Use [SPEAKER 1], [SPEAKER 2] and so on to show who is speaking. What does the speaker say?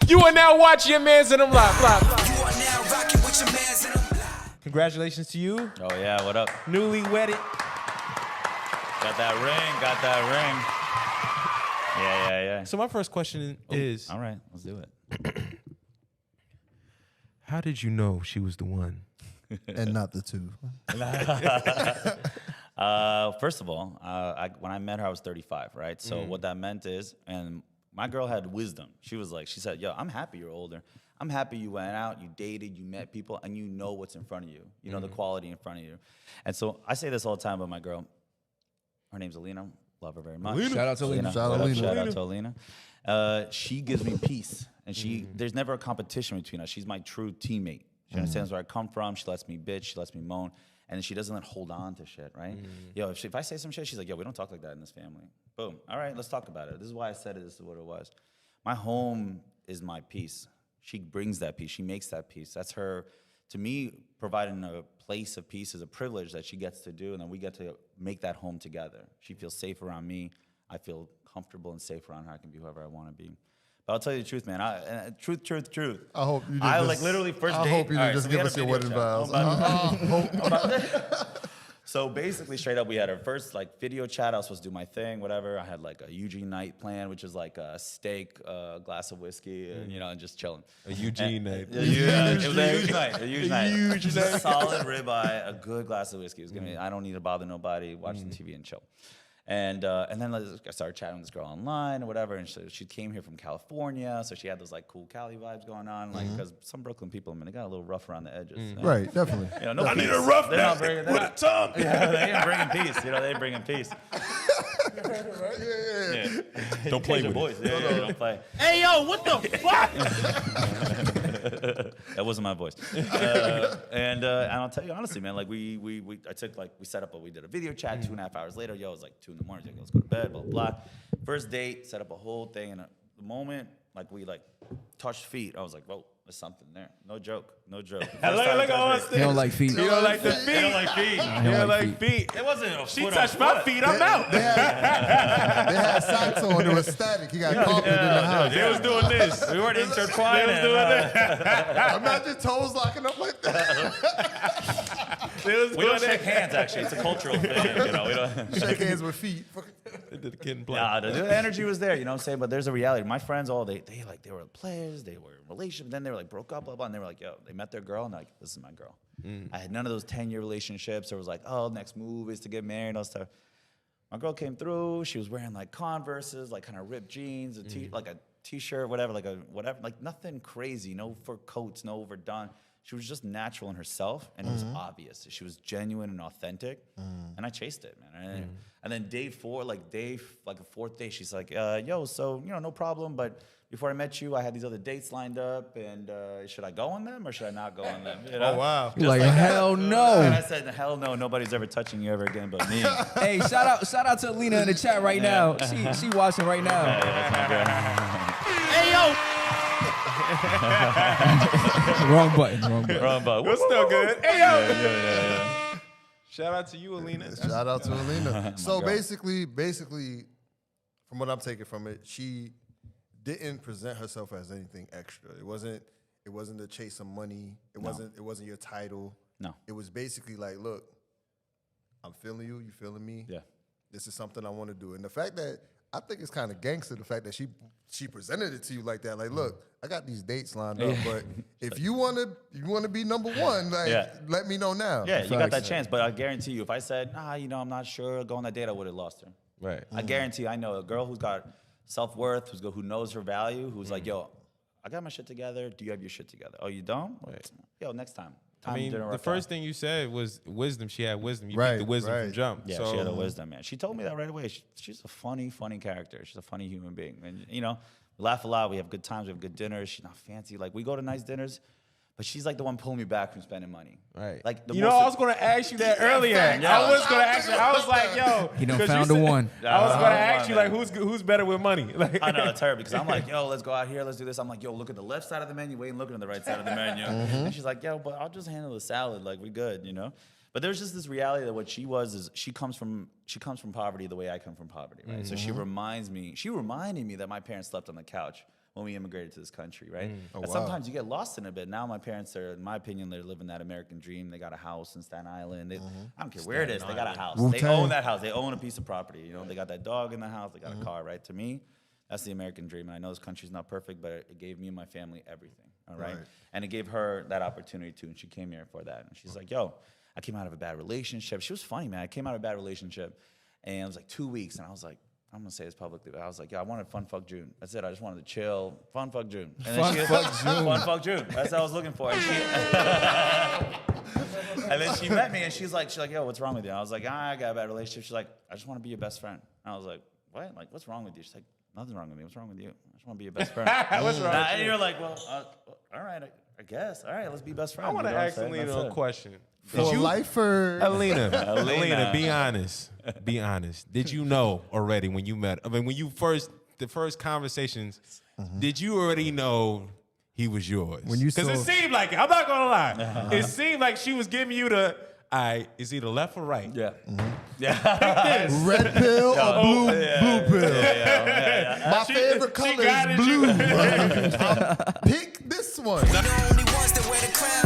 [SPEAKER 1] You are now watching your mans in them live.
[SPEAKER 2] You are now rocking with your mans in them live.
[SPEAKER 1] Congratulations to you.
[SPEAKER 3] Oh, yeah, what up?
[SPEAKER 1] Newly wedded.
[SPEAKER 3] Got that ring. Yeah.
[SPEAKER 1] So my first question is,
[SPEAKER 3] All right, let's do it.
[SPEAKER 1] how did you know she was the one?
[SPEAKER 4] And not the two.
[SPEAKER 3] First of all, when I met her, I was 35, right? So what that meant is, and my girl had wisdom. She said, yo, I'm happy you're older. I'm happy you went out, you dated, you met people, and you know what's in front of you. You know the quality in front of you. And so I say this all the time about my girl. Her name's Alina. Love her very much.
[SPEAKER 1] Shout out to Alina.
[SPEAKER 3] Shout out to Alina. She gives me peace. And there's never a competition between us. She's my true teammate. She understands where I come from. She lets me bitch. She lets me moan. And she doesn't hold on to shit, right? Yo, if I say some shit, she's like, yo, we don't talk like that in this family. Boom. All right, let's talk about it. This is why I said it. This is what it was. My home is my peace. She brings that peace. She makes that peace. That's her, to me, providing a place of peace is a privilege that she gets to do, and then we get to make that home together. She feels safe around me. I feel comfortable and safe around her. I can be whoever I want to be. But I'll tell you the truth, man. Truth.
[SPEAKER 4] I hope you did
[SPEAKER 3] literally first date.
[SPEAKER 4] I hope you didn't just give us your wedding vows.
[SPEAKER 3] So basically, straight up, we had our first video chat. I was supposed to do my thing, whatever. I had a Eugene night plan, which is like a steak, a glass of whiskey, and and just chilling.
[SPEAKER 1] A Eugene night.
[SPEAKER 3] It was a huge night. A huge night. Just a solid ribeye, a good glass of whiskey. It was gonna be, I don't need to bother nobody. Watch the TV and chill. And then I started chatting with this girl online or whatever, and she came here from California, so she had those cool Cali vibes going on, because some Brooklyn people, they got a little rough around the edges.
[SPEAKER 4] Right, definitely.
[SPEAKER 3] No
[SPEAKER 1] I
[SPEAKER 3] peace.
[SPEAKER 1] need a rough
[SPEAKER 3] They're
[SPEAKER 1] with a tongue.
[SPEAKER 3] Yeah, they ain't bringing peace. They ain't bringing peace.
[SPEAKER 1] Don't play with
[SPEAKER 3] voice.
[SPEAKER 1] it.
[SPEAKER 3] Yeah, don't play.
[SPEAKER 1] Hey, yo, what the fuck?
[SPEAKER 3] That wasn't my voice. And I'll tell you honestly, man, we set up we did a video chat 2.5 hours later. Yo, it was 2 in the morning. Like, let's go to bed, blah, blah. First date, set up a whole thing. And the moment we touched feet, I was like, whoa, there's something there. No joke.
[SPEAKER 1] Look at all this.
[SPEAKER 5] He don't like feet.
[SPEAKER 1] You don't like the feet.
[SPEAKER 3] You don't like feet.
[SPEAKER 1] You don't like feet.
[SPEAKER 3] It wasn't a
[SPEAKER 1] She
[SPEAKER 3] foot
[SPEAKER 1] touched
[SPEAKER 3] on
[SPEAKER 1] my
[SPEAKER 3] foot.
[SPEAKER 1] feet, I'm out.
[SPEAKER 4] They had socks on. It was static. He got caught in the house.
[SPEAKER 1] They was doing this.
[SPEAKER 3] We weren't intertwining.
[SPEAKER 1] They was doing that.
[SPEAKER 4] Imagine toes locking up like that.
[SPEAKER 3] We don't shake hands, actually. It's a cultural thing. We don't
[SPEAKER 4] Shake hands with feet.
[SPEAKER 1] They did a kid and play.
[SPEAKER 3] Nah, the energy was there, you know what I'm saying? But there's a reality. My friends, they were players, they were in relationships, then they were broke up, blah, blah, and they were like, yo, they met their girl, and they're like, this is my girl. I had none of those 10-year relationships. It was next move is to get married and all stuff. My girl came through, she was wearing Converses, kind of ripped jeans, a t-shirt, whatever, nothing crazy, no fur coats, no overdone. She was just natural in herself, and it was obvious. She was genuine and authentic, and I chased it, man. And then day 4, a fourth day, she's like, yo, so, no problem, but before I met you, I had these other dates lined up, and should I go on them or should I not go on them?
[SPEAKER 1] Oh, wow.
[SPEAKER 5] You're like, hell no.
[SPEAKER 3] And I said, hell no, nobody's ever touching you ever again but me.
[SPEAKER 5] Hey, shout out to Alina in the chat right now. She watching right now.
[SPEAKER 3] That's my girl.
[SPEAKER 1] Hey, yo.
[SPEAKER 5] Wrong button.
[SPEAKER 3] Wrong button.
[SPEAKER 1] We're still good. Hey, yo.
[SPEAKER 3] Yeah.
[SPEAKER 1] Shout out to you, Alina.
[SPEAKER 4] Shout out to Alina. So basically, from what I'm taking from it, she didn't present herself as anything extra. It wasn't to chase some money. It wasn't your title.
[SPEAKER 3] No.
[SPEAKER 4] It was basically look, I'm feeling you, you feeling me.
[SPEAKER 3] Yeah.
[SPEAKER 4] This is something I want to do. And the fact that I think it's kind of gangster, the fact that she presented it to you like that. Look, I got these dates lined up, but if you wanna be number one, let me know now.
[SPEAKER 3] Yeah, you got that chance. But I guarantee you, if I said, I'm not sure, go on that date, I would have lost her.
[SPEAKER 1] Right.
[SPEAKER 3] I guarantee I know a girl who's got self-worth, who knows her value, who's like, yo, I got my shit together. Do you have your shit together? Oh, you don't?
[SPEAKER 1] Right.
[SPEAKER 3] Yo, next time.
[SPEAKER 1] The first thing you said was wisdom. She had wisdom. You
[SPEAKER 4] Right,
[SPEAKER 1] picked the wisdom from jump.
[SPEAKER 3] Yeah,
[SPEAKER 1] so,
[SPEAKER 3] she had a wisdom, man. She told me that right away. She's a funny character. She's a funny human being. And, we laugh a lot. We have good times. We have good dinners. She's not fancy. We go to nice dinners. But she's the one pulling me back from spending money.
[SPEAKER 1] Right.
[SPEAKER 3] I
[SPEAKER 1] was going to ask you that earlier.
[SPEAKER 3] Yeah.
[SPEAKER 1] I was going to ask you. I was like, yo.
[SPEAKER 5] He done found the one.
[SPEAKER 1] I was going to ask you, who's better with money?
[SPEAKER 3] I know, it's her because I'm like, yo, let's go out here. Let's do this. I'm like, yo, look at the left side of the menu. We ain't looking at the right side of the menu. And she's like, yo, but I'll just handle the salad. We good, But there's just this reality that what she was is she comes from poverty the way I come from poverty, right? So she reminded me that my parents slept on the couch when we immigrated to this country, right?
[SPEAKER 4] Oh,
[SPEAKER 3] But
[SPEAKER 4] wow.
[SPEAKER 3] sometimes you get lost in a bit. Now my parents are, in my opinion, they're living that American dream. They got a house in Staten Island. I don't care where it is. They got a house. They
[SPEAKER 4] Wu-Tang.
[SPEAKER 3] own that house. They own a piece of property. You know, they got that dog in the house. They got a car, right? To me, that's the American dream. And I know this country's not perfect, but it gave me and my family everything, all right?
[SPEAKER 4] Right.
[SPEAKER 3] And it gave her that opportunity too, and she came here for that. And she's like, yo, I came out of a bad relationship. She was funny, man. I came out of a bad relationship, and it was like 2 weeks, and I was like, I'm gonna say this publicly, but I was like, yeah, I wanted fun fuck June. That's it. I just wanted to chill. Fun fuck June. And
[SPEAKER 5] Fun fuck June.
[SPEAKER 3] Fun fuck June. That's what I was looking for. And, and then she met me, and she's like, yo, what's wrong with you? I was like, I got a bad relationship. She's like, I just want to be your best friend. And I was like, what? Like, what's wrong with you? She's like, nothing's wrong with me. What's wrong with you? I just want to be your best friend.
[SPEAKER 1] What's wrong?
[SPEAKER 3] And you're like, well, all right, I guess. All right, let's be best friends.
[SPEAKER 1] I want to
[SPEAKER 3] You know what
[SPEAKER 1] ask
[SPEAKER 3] I'm saying?
[SPEAKER 1] Alina
[SPEAKER 3] That's
[SPEAKER 1] a
[SPEAKER 3] it.
[SPEAKER 1] question.
[SPEAKER 4] For life or
[SPEAKER 1] Alina, be honest. Be honest. Did you know already when you met? I mean, when you the first conversations, did you already know he was yours?
[SPEAKER 4] When you
[SPEAKER 1] Because it
[SPEAKER 4] saw-
[SPEAKER 1] seemed like it. I'm not gonna lie. It seemed like she was giving you the. Is either left or right?
[SPEAKER 3] Yeah.
[SPEAKER 1] Pick this.
[SPEAKER 4] red pill or blue pill? My favorite color
[SPEAKER 1] guided
[SPEAKER 4] is
[SPEAKER 1] you.
[SPEAKER 4] blue. Pick this one.
[SPEAKER 2] We the only ones that wear the crown.